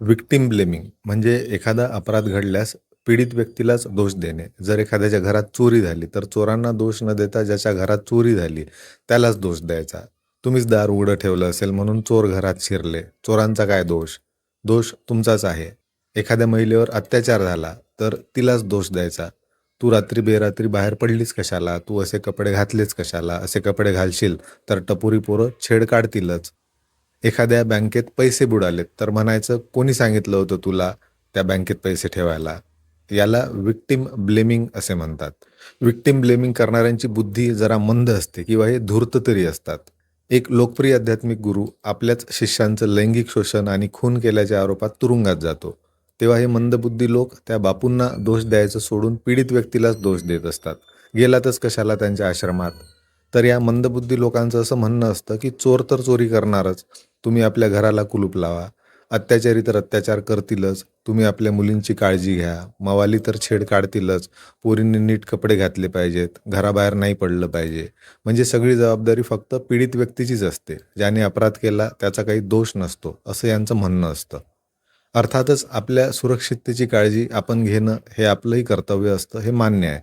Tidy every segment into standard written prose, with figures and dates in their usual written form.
Victim blaming म्हणजे एखादा अपराध घडल्यास पीडित व्यक्तीलाच दोष देणे. जर एखाद्याच्या घरात चोरी झाली, तर चोरांना दोष न देता ज्याच्या घरात चोरी झाली, त्यालाच दोष द्यायचा. तुम्हीच दार उघडं ठेवलं असेल म्हणून चोर घरात शिरले. चोरांचा काय दोष? दोष तुमचाच आहे. एखाद्या महिलेवर अत्याचार झाला, तर तिलाच दोष द्यायचा. तू रात्री बेरात्री बाहेर पडलीस कशाला? तू असे कपडे घातलेच कशाला? असे कपडे घालशील तर टपोरी पोरं छेड काढतीलच. एखाद्या बँकेत पैसे बुडालेत, तर म्हणायचं, "कोणी सांगितलं होतं तुला त्या बँकेत पैसे ठेवायला?" याला विक्टिम ब्लेमिंग असे म्हणतात. विक्टिम ब्लेमिंग करणाऱ्यांची बुद्धी जरा मंद असते किंवा हे धूर्त तरी असतात. एक लोकप्रिय आध्यात्मिक गुरु आपल्याच शिष्यांचं लैंगिक शोषण आणि खून केल्याच्या आरोपात तुरुंगात जातो. तेव्हा हे मंदबुद्धी लोक त्या बापूंना दोष द्यायचं सोडून पीडित व्यक्तीलाच दोष देत असतात. गेलातच कशाला त्यांच्या आश्रमात? तर या मंदबुद्धी लोकांचं असं म्हणणं असतं, की चोर तर चोरी करणारच. तुम्ही आपल्या घराला कुलूप लावा. अत्याचारी तर अत्याचार करतीलच. तुम्ही आपल्या मुलींची काळजी घ्या. मवाली तर छेड काढतीलच. पोरींनी नीट कपडे घातले पाहिजेत. घराबाहेर नाही पडलं पाहिजे. म्हणजे सगळी जबाबदारी फक्त पीडित व्यक्तीचीच असते. ज्याने अपराध केला त्याचा काही दोष नसतो, असं यांचं म्हणणं असतं. अर्थातच आपल्या सुरक्षिततेची काळजी आपण घेणं हे आपलंही कर्तव्य असतं, हे मान्य आहे.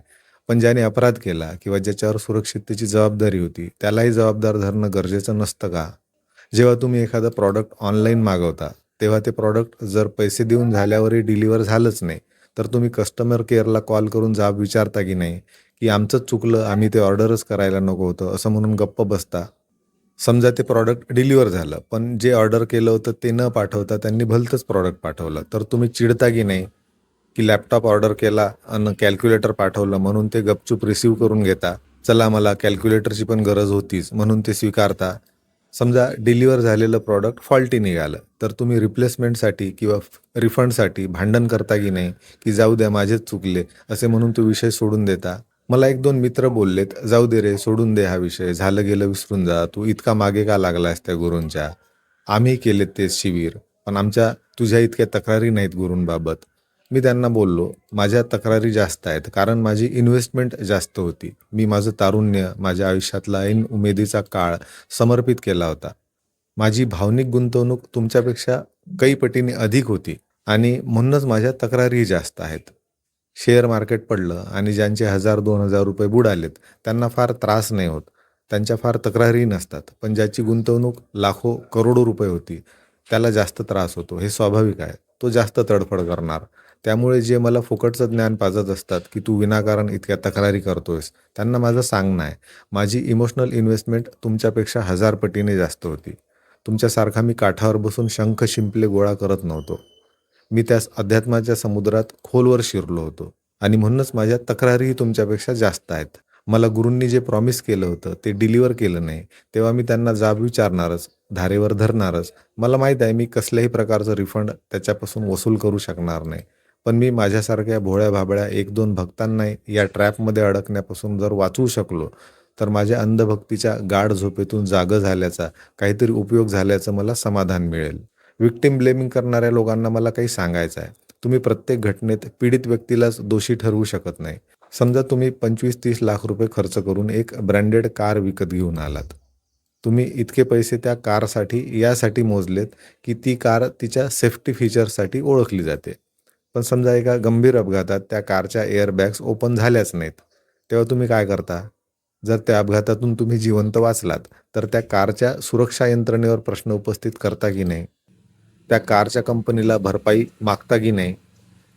पण ज्याने अपराध केला किंवा ज्याच्यावर सुरक्षिततेची जबाबदारी होती, त्यालाही जबाबदार धरणं गरजेचं नसतं का? जेव्हा तुम्ही एखादं प्रॉडक्ट ऑनलाईन मागवता, तेव्हा ते प्रॉडक्ट जर पैसे देऊन झाल्यावरही डिलिव्हर झालंच नाही, तर तुम्ही कस्टमर केअरला कॉल करून जाब विचारता की नाही, की आमचंच चुकलं, आम्ही ते ऑर्डरच करायला नको होतं, असं म्हणून गप्प बसता? समजा ते प्रॉडक्ट डिलिव्हर झालं, पण जे ऑर्डर केलं होतं ते न पाठवता त्यांनी भलतंच प्रॉडक्ट पाठवलं, तर तुम्ही चिडता की नाही? की लॅपटॉप ऑर्डर केला आणि कॅल्क्युलेटर पाठवलं म्हणून ते गपचूप रिसीव्ह करून घेता. चला मला कॅल्क्युलेटरची पण गरज होतीच म्हणून ते स्वीकारता. समजा डिलिव्हर झालेलं प्रॉडक्ट फॉल्टी निघालं, तर तुम्ही रिप्लेसमेंटसाठी किंवा रिफंडसाठी भांडण करता की नाही, की जाऊ द्या माझेच चुकले, असे म्हणून तो विषय सोडून देता. मला 1-2 मित्र बोललेत, "जाऊ दे रे, सोडून दे हा विषय, झालं गेलं विसरून जा. तू इतका मागे का लागलायस त्या गुरूंच्या? आम्ही केलेत ते शिबिर, पण आमच्या तुझ्या इतक्या तक्रारी नाहीत गुरूंबाबत." मी त्यांना बोललो, "माझ्या तक्रारी जास्त आहेत, कारण माझी इन्व्हेस्टमेंट जास्त होती. मी माझं तारुण्य, माझ्या आयुष्यातला ऐन उमेदीचा काळ समर्पित केला होता. माझी भावनिक गुंतवणूक तुमच्यापेक्षा काही पटीने अधिक होती आणि म्हणूनच माझ्या तक्रारीही जास्त आहेत. शेअर मार्केट पडलं आणि ज्यांचे 1000-2000 रुपये बुडालेत, त्यांना फार त्रास नाही होत. त्यांच्या फार तक्रारीही नसतात. पण ज्याची गुंतवणूक लाखो, करोडो रुपये होती, त्याला जास्त त्रास होतो. हे स्वाभाविक आहे. तो जास्त तडफड करणार. त्यामुळे जे मला फुकटचं ज्ञान पाजत असतात, की तू विनाकारण इतक्या तक्रारी करतोयस, त्यांना माझं सांगणं आहे, माझी इमोशनल इन्व्हेस्टमेंट तुमच्यापेक्षा 1000 पटीने जास्त होती. तुमच्यासारखा मी काठावर बसून शंख शिंपले गोळा करत नव्हतो. मी त्या अध्यात्माच्या समुद्रात खोलवर शिरलो होतो आणि म्हणूनच माझ्या तक्रारीही तुमच्यापेक्षा जास्त आहेत. मला गुरूंनी जे प्रॉमिस केलं होतं ते डिलिव्हर केलं नाही, तेव्हा मी त्यांना जाब विचारणारच, धारेवर धरणारच. मला माहीत आहे मी कसल्याही प्रकारचं रिफंड त्याच्यापासून वसूल करू शकणार नाही. पण मी माझ्यासारख्या भोळ्या-भाबड्या 1-2 भक्तांना या ट्रॅपमध्ये अडकण्यापासून जर वाचवू शकलो, तर माझ्या अंधभक्तीच्या गाढ झोपेतून जागं झाल्याचा काहीतरी उपयोग झाल्याचं मला समाधान मिळेल. विक्टिम ब्लेमिंग करणाऱ्या लोकांना मला काही सांगायचं आहे. तुम्ही प्रत्येक घटनेत पीडित व्यक्तीलाच दोषी ठरवू शकत नाही. समजा तुम्ही 25-30 लाख रुपये खर्च करून एक ब्रँडेड कार विकत घेऊन आलात. तुम्ही इतके पैसे त्या कारसाठी यासाठी मोजलेत, की ती कार तिच्या सेफ्टी फीचर्ससाठी ओळखली जाते. पण समजा एका गंभीर अपघातात त्या कारच्या एअरबॅग्स ओपन झाल्याच नाहीत. तेव्हा तुम्ही काय करता? जर त्या अपघातातून तुम्ही जिवंत वाचलात, तर त्या कारच्या सुरक्षा यंत्रणेवर प्रश्न उपस्थित करता की नाही? त्या कारच्या कंपनीला भरपाई मागता की नाही?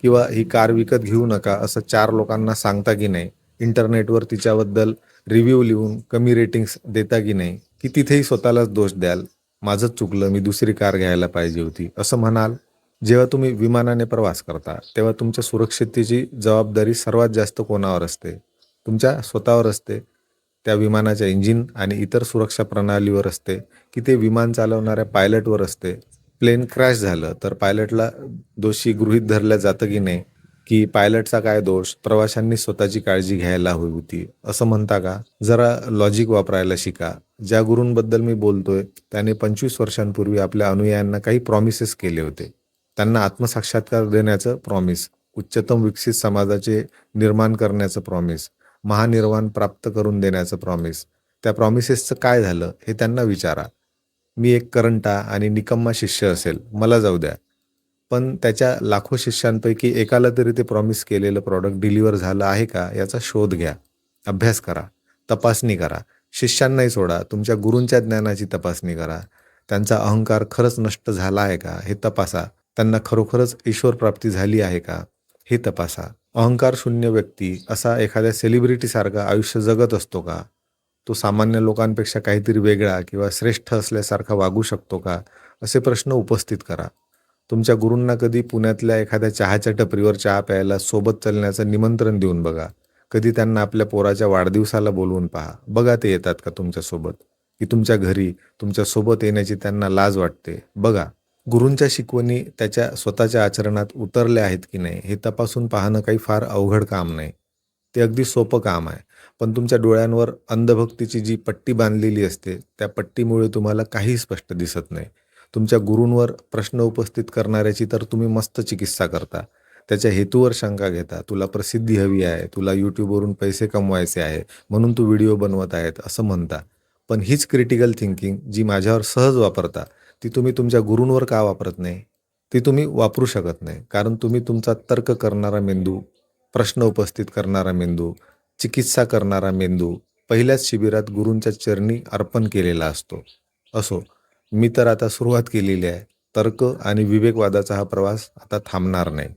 किंवा ही कार विकत घेऊ नका असं 4 लोकांना सांगता की नाही? इंटरनेटवर तिच्याबद्दल रिव्ह्यू लिहून कमी रेटिंग्स देता की नाही? की तिथेही स्वतःलाच दोष द्याल? माझंच चुकलं, मी दुसरी कार घ्यायला पाहिजे होती, असं म्हणाल? जेव्हा तुम्ही विमानाने प्रवास करता, तेव्हा तुमच्या सुरक्षिततेची जबाबदारी सर्वात जास्त कोणावर असते? तुमच्या स्वतःवर असते. त्या विमानाच्या इंजिन आणि इतर सुरक्षा प्रणालीवर असते, की ते विमान चालवणाऱ्या पायलटवर असते? प्लेन क्रॅश झालं, तर पायलटला दोषी गृहीत धरलं जातं की नाही? की पायलटचा काय दोष? प्रवाशांनी स्वतःची काळजी घ्यायला हवी होती, असं म्हणता का? जरा लॉजिक वापरायला शिका. ज्या गुरूंबद्दल मी बोलतोय, त्याने 25 वर्षांपूर्वी आपल्या अनुयायांना काही प्रॉमिसेस केले होते. त्यांना आत्मसाक्षात्कार देण्याचं प्रॉमिस, उच्चतम विकसित समाजाचे निर्माण करण्याचं प्रॉमिस, महानिर्वाण प्राप्त करून देण्याचं प्रॉमिस. त्या प्रॉमिसेसचं काय झालं हे त्यांना विचारा. मी एक करंटा आणि निकम्मा शिष्य असेल, मला जाऊ द्या. पण त्याच्या लाखो शिष्यांपैकी एकाला तरी ते प्रॉमिस केलेलं प्रॉडक्ट डिलिव्हर झालं आहे का याचा शोध घ्या. अभ्यास करा. तपासणी करा. शिष्यांनाही सोडा. तुमच्या गुरूंच्या ज्ञानाची तपासणी करा. त्यांचा अहंकार खरंच नष्ट झाला आहे का हे तपासा. त्यांना खरोखरच ईश्वर प्राप्ती झाली आहे का हे तपासा. अहंकार शून्य व्यक्ती असा एखाद्या सेलिब्रिटीसारखा आयुष्य जगत असतो का? तो सामान्य लोकांपेक्षा काहीतरी वेगळा किंवा श्रेष्ठ असल्यासारखा वागू शकतो का? असे प्रश्न उपस्थित करा. तुमच्या गुरूंना कधी पुण्यातल्या एखाद्या चहाच्या टपरीवर चहा प्यायला सोबत चालण्याचं निमंत्रण देऊन बघा. कधी त्यांना आपल्या पोराच्या वाढदिवसाला बोलवून पहा. बघा ते येतात का तुमच्यासोबत? की तुमच्या घरी तुमच्यासोबत येण्याची त्यांना लाज वाटते? बघा. गुरूंच्या शिकवणी त्याच्या स्वतःच्या आचरणात उतरल्या आहेत की नाही हे तपासून पाहणं काही फार अवघड काम नाही. ते अगदी सोपं काम आहे. पण तुमच्या डोळ्यांवर अंधभक्तीची जी पट्टी बांधलेली असते, त्या पट्टीमुळे तुम्हाला काही स्पष्ट दिसत नाही. तुमच्या गुरूंवर प्रश्न उपस्थित करणाऱ्याची तर तुम्ही मस्त चिकित्सा करता. त्याच्या हेतूवर शंका घेता. तुला प्रसिद्धी हवी आहे, तुला YouTubeवरून पैसे कमवायचे आहे, म्हणून तू व्हिडिओ बनवत आहेत असं म्हणता. पण हीच क्रिटिकल थिंकिंग जी माझ्यावर सहज वापरता, ती तुम्ही तुमच्या गुरूंवर का वापरत नाही? ती तुम्ही वापरू शकत नाही. कारण तुम्ही तुमचा तर्क करणारा मेंदू, प्रश्न उपस्थित करणारा मेंदू, चिकित्सा करणारा मेंदू पहिल्याच शिबिरात गुरूंच्या चरणी अर्पण केलेला असतो. असो, मी तर आता सुरुवात केलेली आहे. तर्क आणि विवेकवादाचा हा प्रवास आता थांबणार नाही.